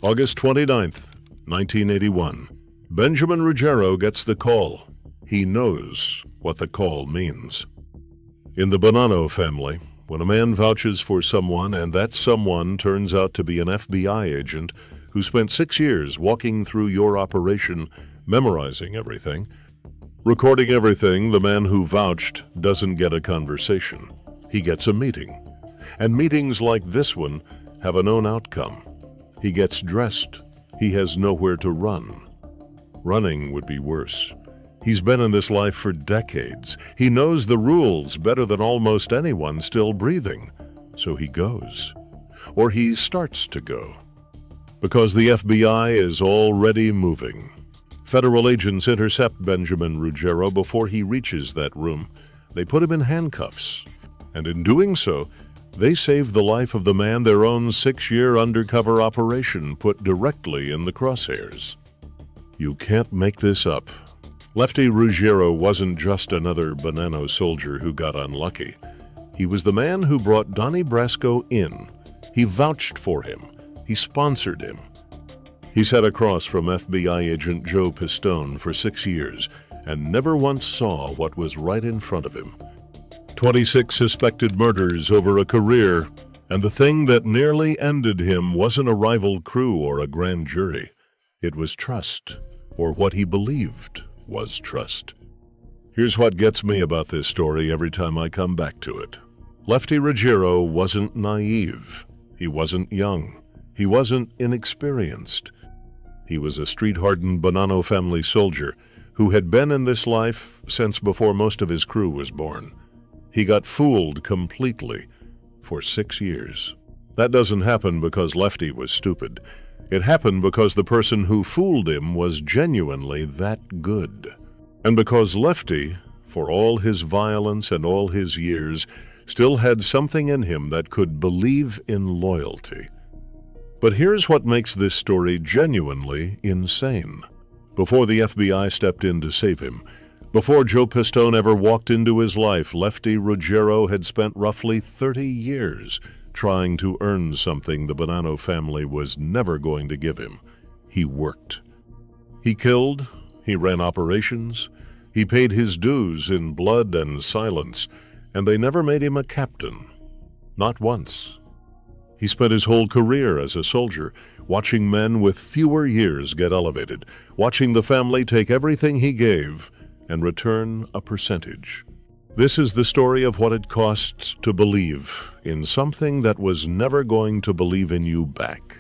August 29th, 1981. Benjamin Ruggiero gets the call. He knows what the call means. In the Bonanno family, when a man vouches for someone and that someone turns out to be an FBI agent who spent 6 years walking through your operation, memorizing everything, recording everything, the man who vouched doesn't get a conversation. He gets a meeting. And meetings like this one have a known outcome. He gets dressed. He has nowhere to run. Running would be worse. He's been in this life for decades. He knows the rules better than almost anyone still breathing. So he goes. Or he starts to go. Because the FBI is already moving. Federal agents intercept Benjamin Ruggiero before he reaches that room. They put him in handcuffs. And in doing so, they save the life of the man their own 6-year undercover operation put directly in the crosshairs. You can't make this up. Lefty Ruggiero wasn't just another Bonanno soldier who got unlucky. He was the man who brought Donnie Brasco in. He vouched for him. He sponsored him. He sat across from FBI agent Joe Pistone for 6 years and never once saw what was right in front of him. 26 suspected murders over a career, and the thing that nearly ended him wasn't a rival crew or a grand jury. It was trust, or what he believed was trust. Here's what gets me about this story every time I come back to it. Lefty Ruggiero wasn't naive. He wasn't young. He wasn't inexperienced. He was a street-hardened Bonanno family soldier who had been in this life since before most of his crew was born. He got fooled completely for 6 years. That doesn't happen because Lefty was stupid. It happened because the person who fooled him was genuinely that good. And because Lefty, for all his violence and all his years, still had something in him that could believe in loyalty. But here's what makes this story genuinely insane. Before the FBI stepped in to save him, before Joe Pistone ever walked into his life, Lefty Ruggiero had spent roughly 30 years trying to earn something the Bonanno family was never going to give him. He worked. He killed. He ran operations. He paid his dues in blood and silence, and they never made him a captain. Not once. He spent his whole career as a soldier, watching men with fewer years get elevated, watching the family take everything he gave and return a percentage. This is the story of what it costs to believe in something that was never going to believe in you back.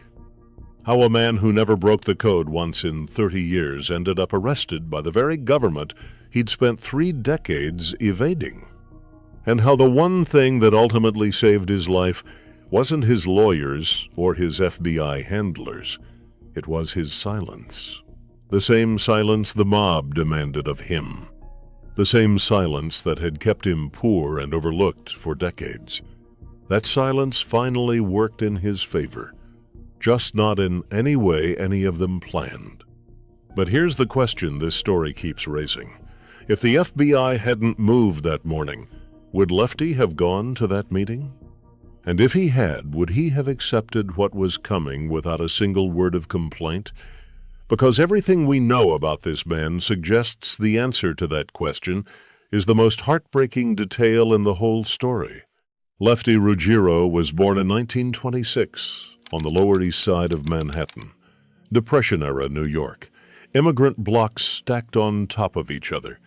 How a man who never broke the code once in 30 years ended up arrested by the very government he'd spent 3 decades evading. And how the one thing that ultimately saved his life wasn't his lawyers or his FBI handlers. It was his silence. The same silence the mob demanded of him. The same silence that had kept him poor and overlooked for decades. That silence finally worked in his favor, just not in any way any of them planned. But here's the question this story keeps raising. If the FBI hadn't moved that morning, would Lefty have gone to that meeting? And if he had, would he have accepted what was coming without a single word of complaint? Because everything we know about this man suggests the answer to that question is the most heartbreaking detail in the whole story. Lefty Ruggiero was born in 1926 on the Lower East Side of Manhattan, Depression-era New York. Immigrant blocks stacked on top of each other.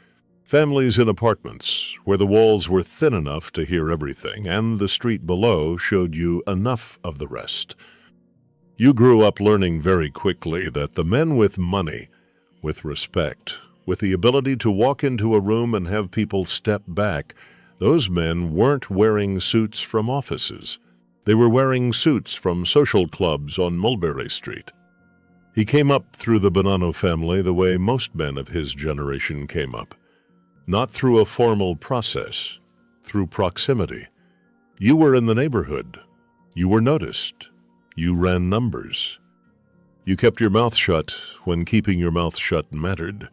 Families in apartments where the walls were thin enough to hear everything and the street below showed you enough of the rest. You grew up learning very quickly that the men with money, with respect, with the ability to walk into a room and have people step back, those men weren't wearing suits from offices. They were wearing suits from social clubs on Mulberry Street. He came up through the Bonanno family the way most men of his generation came up. Not through a formal process, through proximity. You were in the neighborhood. You were noticed. You ran numbers. You kept your mouth shut when keeping your mouth shut mattered.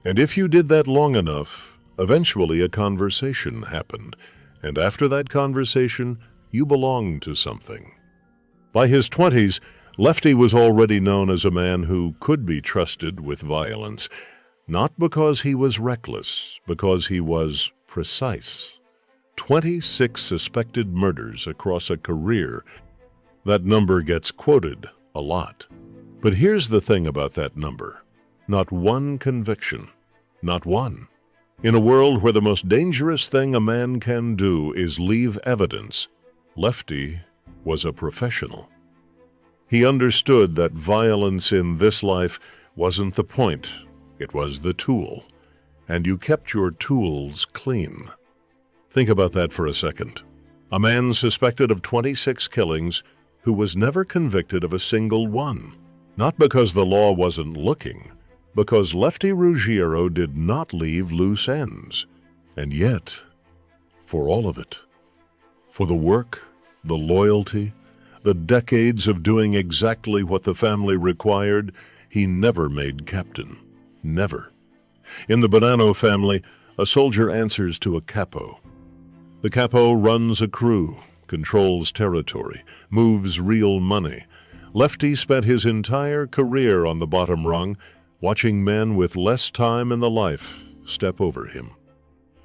And if you did that long enough, eventually a conversation happened. And after that conversation, you belonged to something. By his 20s, Lefty was already known as a man who could be trusted with violence, not because he was reckless, because he was precise. 26 suspected murders across a career. That number gets quoted a lot. But here's the thing about that number. Not one conviction. Not one. In a world where the most dangerous thing a man can do is leave evidence, Lefty was a professional. He understood that violence in this life wasn't the point, it was the tool. And you kept your tools clean. Think about that for a second. A man suspected of 26 killings who was never convicted of a single one. Not because the law wasn't looking, because Lefty Ruggiero did not leave loose ends. And yet, for all of it, for the work, the loyalty, the decades of doing exactly what the family required, he never made captain. Never. In the Bonanno family, a soldier answers to a capo. The capo runs a crew, controls territory, moves real money. Lefty spent his entire career on the bottom rung, watching men with less time in the life step over him.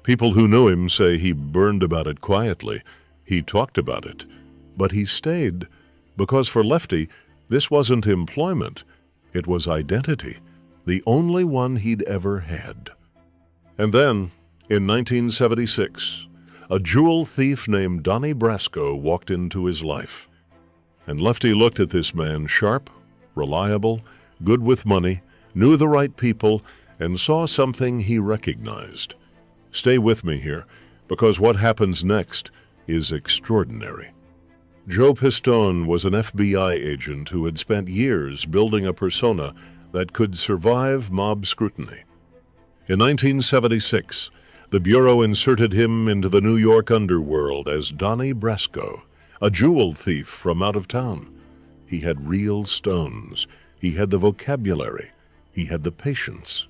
People who knew him say he burned about it quietly. He talked about it. But he stayed, because for Lefty, this wasn't employment. It was identity, the only one he'd ever had. And then, in 1976, a jewel thief named Donnie Brasco walked into his life. And Lefty looked at this man, sharp, reliable, good with money, knew the right people, and saw something he recognized. Stay with me here, because what happens next is extraordinary. Joe Pistone was an FBI agent who had spent years building a persona that could survive mob scrutiny. In 1976, the Bureau inserted him into the New York underworld as Donnie Brasco, a jewel thief from out of town. He had real stones. He had the vocabulary. He had the patience.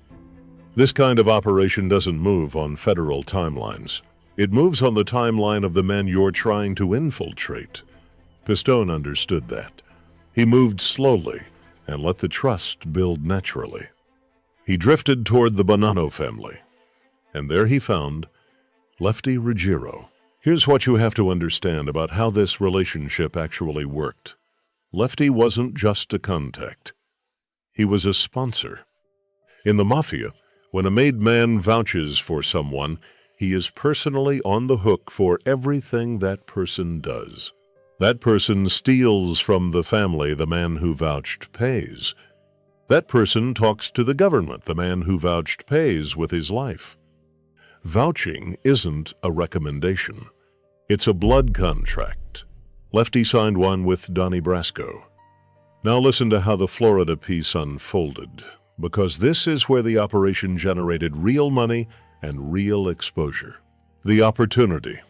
This kind of operation doesn't move on federal timelines. It moves on the timeline of the men you're trying to infiltrate. Pistone understood that. He moved slowly and let the trust build naturally. He drifted toward the Bonanno family, and there he found Lefty Ruggiero. Here's what you have to understand about how this relationship actually worked. Lefty wasn't just a contact. He was a sponsor. In the Mafia, when a made man vouches for someone, he is personally on the hook for everything that person does. That person steals from the family the man who vouched pays. That person talks to the government the man who vouched pays with his life. Vouching isn't a recommendation. It's a blood contract. Lefty signed one with Donnie Brasco. Now listen to how the Florida piece unfolded, because this is where the operation generated real money and real exposure. The opportunity.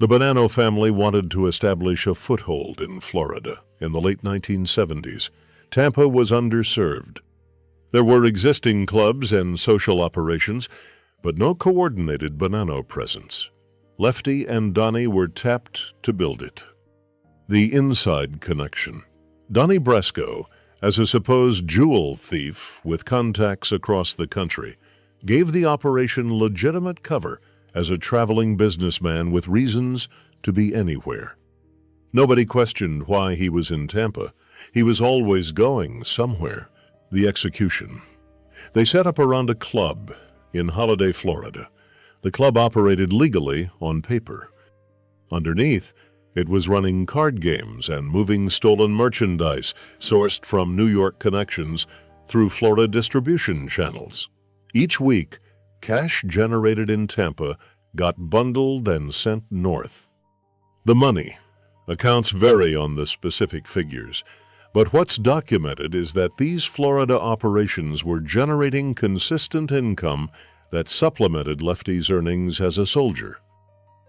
The Bonanno family wanted to establish a foothold in Florida in the late 1970s. Tampa was underserved. There were existing clubs and social operations, but no coordinated Bonanno presence. Lefty and Donnie were tapped to build it. The inside connection. Donnie Brasco, as a supposed jewel thief with contacts across the country, gave the operation legitimate cover as a traveling businessman with reasons to be anywhere. Nobody questioned why he was in Tampa. He was always going somewhere. The execution. They set up around a club in Holiday, Florida. The club operated legally on paper. Underneath, it was running card games and moving stolen merchandise sourced from New York connections through Florida distribution channels. Each week, cash generated in Tampa got bundled and sent north. The money. Accounts vary on the specific figures, but what's documented is that these Florida operations were generating consistent income that supplemented Lefty's earnings as a soldier.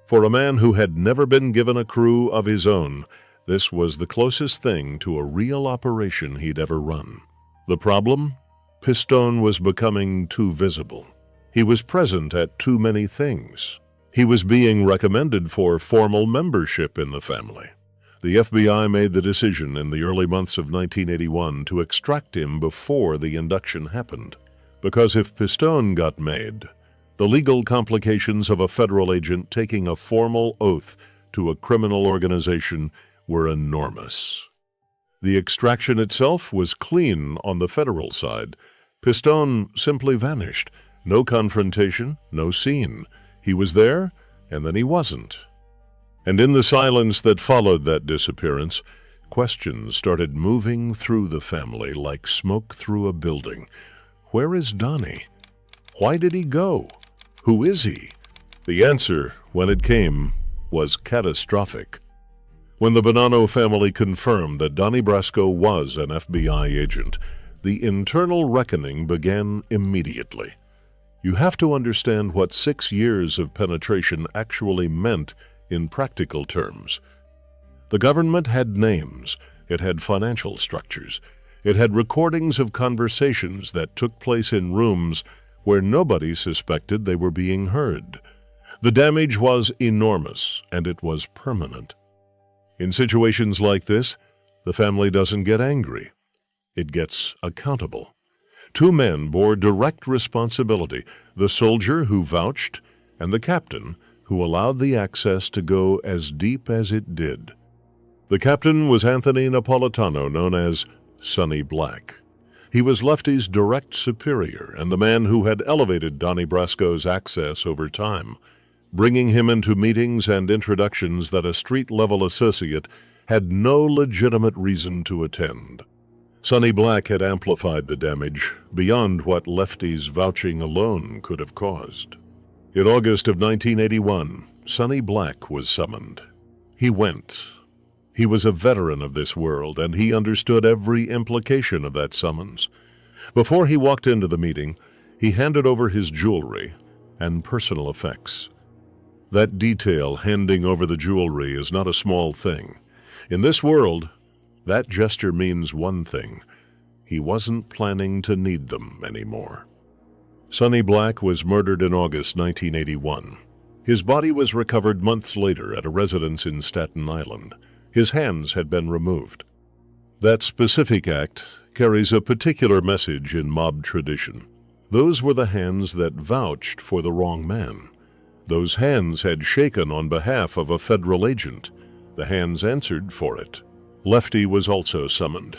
For a man who had never been given a crew of his own, this was the closest thing to a real operation he'd ever run. The problem? Pistone was becoming too visible. He was present at too many things. He was being recommended for formal membership in the family. The FBI made the decision in the early months of 1981 to extract him before the induction happened, because if Pistone got made, the legal complications of a federal agent taking a formal oath to a criminal organization were enormous. The extraction itself was clean on the federal side. Pistone simply vanished. No confrontation, no scene. He was there, and then he wasn't. And in the silence that followed that disappearance, questions started moving through the family like smoke through a building. Where is Donnie? Why did he go? Who is he? The answer, when it came, was catastrophic. When the Bonanno family confirmed that Donnie Brasco was an FBI agent, the internal reckoning began immediately. You have to understand what 6 years of penetration actually meant in practical terms. The government had names, it had financial structures, it had recordings of conversations that took place in rooms where nobody suspected they were being heard. The damage was enormous, and it was permanent. In situations like this, the family doesn't get angry. It gets accountable. 2 men bore direct responsibility, the soldier who vouched and the captain who allowed the access to go as deep as it did. The captain was Anthony Napolitano, known as Sonny Black. He was Lefty's direct superior and the man who had elevated Donnie Brasco's access over time, bringing him into meetings and introductions that a street-level associate had no legitimate reason to attend. Sonny Black had amplified the damage beyond what Lefty's vouching alone could have caused. In August of 1981, Sonny Black was summoned. He went. He was a veteran of this world, and he understood every implication of that summons. Before he walked into the meeting, he handed over his jewelry and personal effects. That detail, handing over the jewelry, is not a small thing. In this world, that gesture means one thing. He wasn't planning to need them anymore. Sonny Black was murdered in August 1981. His body was recovered months later at a residence in Staten Island. His hands had been removed. That specific act carries a particular message in mob tradition. Those were the hands that vouched for the wrong man. Those hands had shaken on behalf of a federal agent. The hands answered for it. Lefty was also summoned.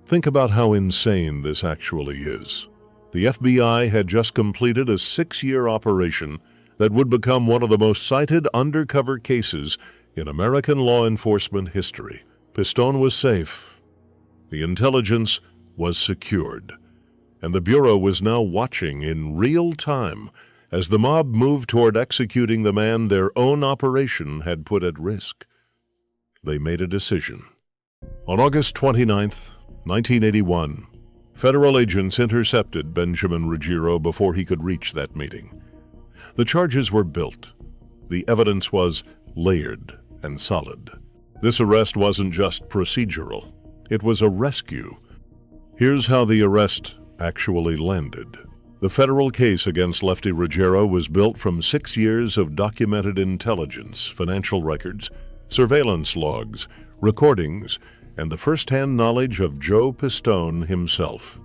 Think about how insane this actually is. The FBI had just completed a 6-year operation that would become one of the most cited undercover cases in American law enforcement history. Pistone was safe. The intelligence was secured. And the Bureau was now watching in real time as the mob moved toward executing the man their own operation had put at risk. They made a decision. On August 29, 1981, federal agents intercepted Benjamin Ruggiero before he could reach that meeting. The charges were built. The evidence was layered and solid. This arrest wasn't just procedural. It was a rescue. Here's how the arrest actually landed. The federal case against Lefty Ruggiero was built from 6 years of documented intelligence, financial records, surveillance logs, recordings, and the first-hand knowledge of Joe Pistone himself.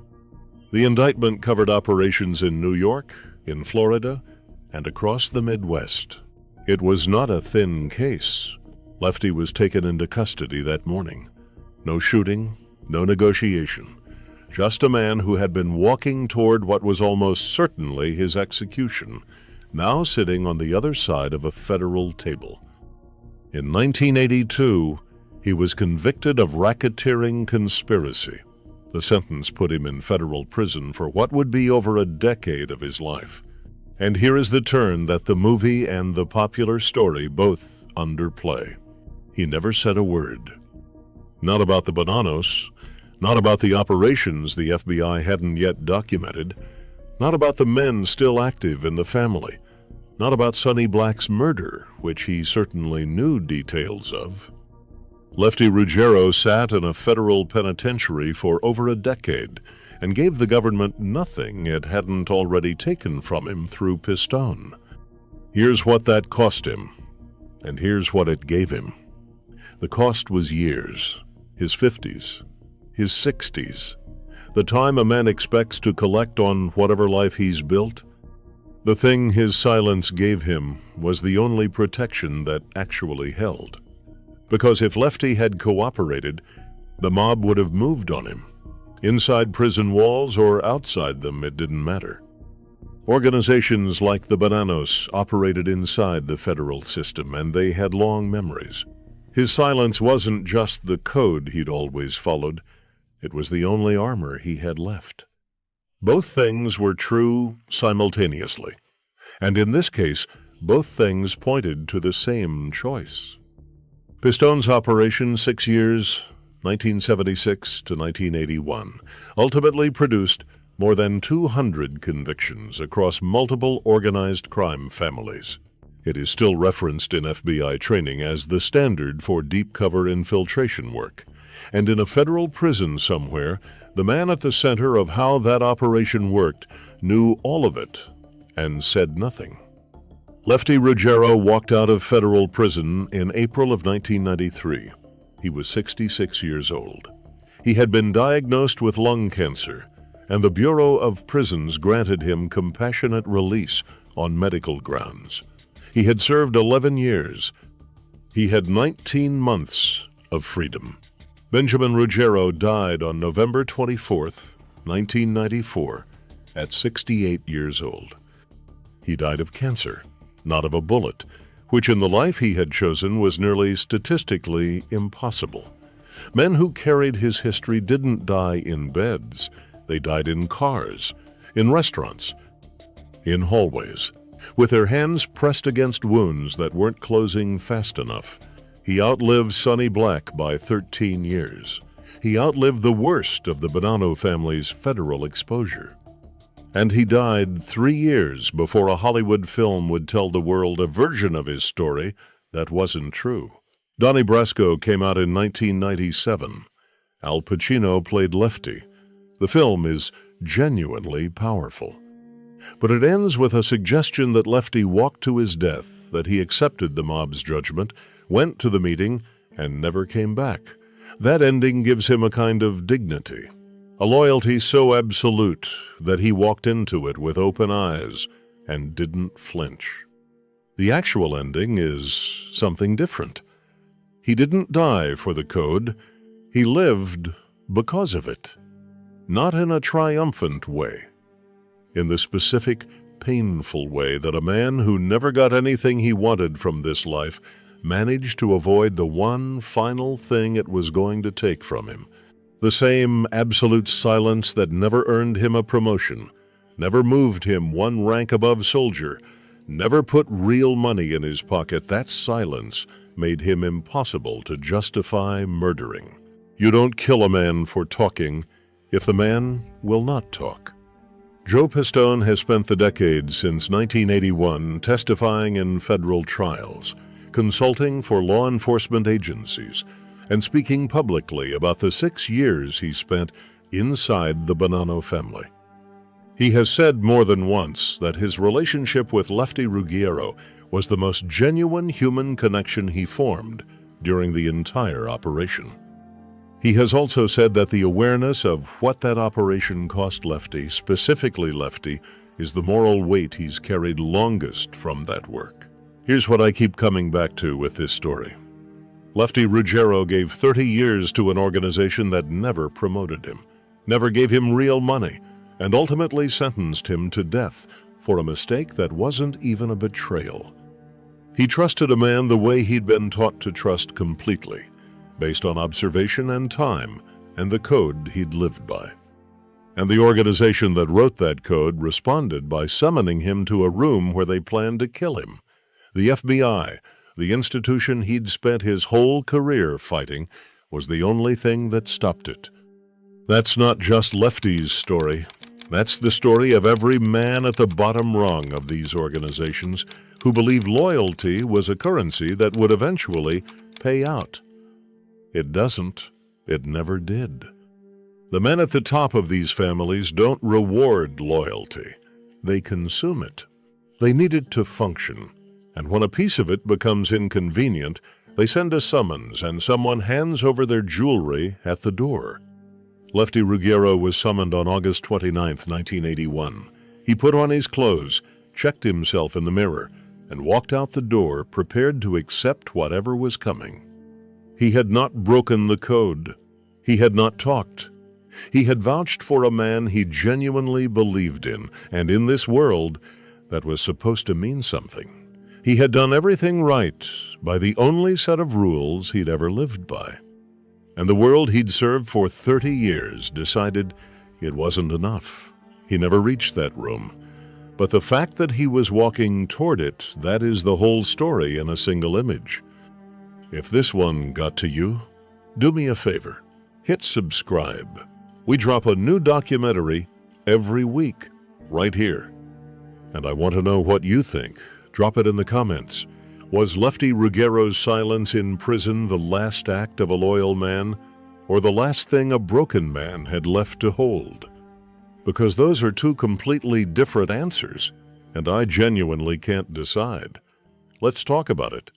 The indictment covered operations in New York, in Florida, and across the Midwest. It was not a thin case. Lefty was taken into custody that morning. No shooting, no negotiation. Just a man who had been walking toward what was almost certainly his execution, now sitting on the other side of a federal table. In 1982, he was convicted of racketeering conspiracy. The sentence put him in federal prison for what would be over a decade of his life. And here is the turn that the movie and the popular story both underplay. He never said a word. Not about the Bonannos, not about the operations the FBI hadn't yet documented, not about the men still active in the family, not about Sonny Black's murder, which he certainly knew details of. Lefty Ruggiero sat in a federal penitentiary for over a decade and gave the government nothing it hadn't already taken from him through Pistone. Here's what that cost him, and here's what it gave him. The cost was years, his 50s, his 60s, the time a man expects to collect on whatever life he's built. The thing his silence gave him was the only protection that actually held. Because if Lefty had cooperated, the mob would have moved on him. Inside prison walls or outside them, it didn't matter. Organizations like the Bananos operated inside the federal system, and they had long memories. His silence wasn't just the code he'd always followed. It was the only armor he had left. Both things were true simultaneously, and in this case, both things pointed to the same choice. Pistone's operation, 6 years, 1976 to 1981, ultimately produced more than 200 convictions across multiple organized crime families. It is still referenced in FBI training as the standard for deep cover infiltration work. And in a federal prison somewhere, the man at the center of how that operation worked knew all of it and said nothing. Lefty Ruggiero walked out of federal prison in April of 1993. He was 66 years old. He had been diagnosed with lung cancer, and the Bureau of Prisons granted him compassionate release on medical grounds. He had served 11 years. He had 19 months of freedom. Benjamin Ruggiero died on November 24, 1994, at 68 years old. He died of cancer, not of a bullet, which in the life he had chosen was nearly statistically impossible. Men who carried his history didn't die in beds. They died in cars, in restaurants, in hallways, with their hands pressed against wounds that weren't closing fast enough. He outlived Sonny Black by 13 years. He outlived the worst of the Bonanno family's federal exposure. And he died 3 years before a Hollywood film would tell the world a version of his story that wasn't true. Donnie Brasco came out in 1997. Al Pacino played Lefty. The film is genuinely powerful. But it ends with a suggestion that Lefty walked to his death, that he accepted the mob's judgment, went to the meeting, and never came back. That ending gives him a kind of dignity, a loyalty so absolute that he walked into it with open eyes and didn't flinch. The actual ending is something different. He didn't die for the code. He lived because of it. Not in a triumphant way. In the specific, painful way that a man who never got anything he wanted from this life managed to avoid the one final thing it was going to take from him. The same absolute silence that never earned him a promotion, never moved him one rank above soldier, never put real money in his pocket. That silence made him impossible to justify murdering. You don't kill a man for talking if the man will not talk. Joe Pistone has spent the decades since 1981 testifying in federal trials, consulting for law enforcement agencies, and speaking publicly about the 6 years he spent inside the Bonanno family. He has said more than once that his relationship with Lefty Ruggiero was the most genuine human connection he formed during the entire operation. He has also said that the awareness of what that operation cost Lefty, specifically Lefty, is the moral weight he's carried longest from that work. Here's what I keep coming back to with this story. Lefty Ruggiero gave 30 years to an organization that never promoted him, never gave him real money, and ultimately sentenced him to death for a mistake that wasn't even a betrayal. He trusted a man the way he'd been taught to trust completely, based on observation and time and the code he'd lived by. And the organization that wrote that code responded by summoning him to a room where they planned to kill him. The FBI, the institution he'd spent his whole career fighting, was the only thing that stopped it. That's not just Lefty's story. That's the story of every man at the bottom rung of these organizations who believed loyalty was a currency that would eventually pay out. It doesn't. It never did. The men at the top of these families don't reward loyalty. They consume it. They need it to function. And when a piece of it becomes inconvenient, They send a summons, and someone hands over their jewelry at the door. Lefty Ruggiero was summoned on August 29, 1981. He put on his clothes, checked himself in the mirror, and walked out the door, prepared to accept whatever was coming. He had not broken the code. He had not talked. He had vouched for a man he genuinely believed in, and in this world, that was supposed to mean something. He had done everything right by the only set of rules he'd ever lived by. And the world he'd served for 30 years decided it wasn't enough. He never reached that room. But the fact that he was walking toward it, that is the whole story in a single image. If this one got to you, do me a favor. Hit subscribe. We drop a new documentary every week, right here. And I want to know what you think. Drop it in the comments. Was Lefty Ruggiero's silence in prison the last act of a loyal man, or the last thing a broken man had left to hold? Because those are two completely different answers, and I genuinely can't decide. Let's talk about it.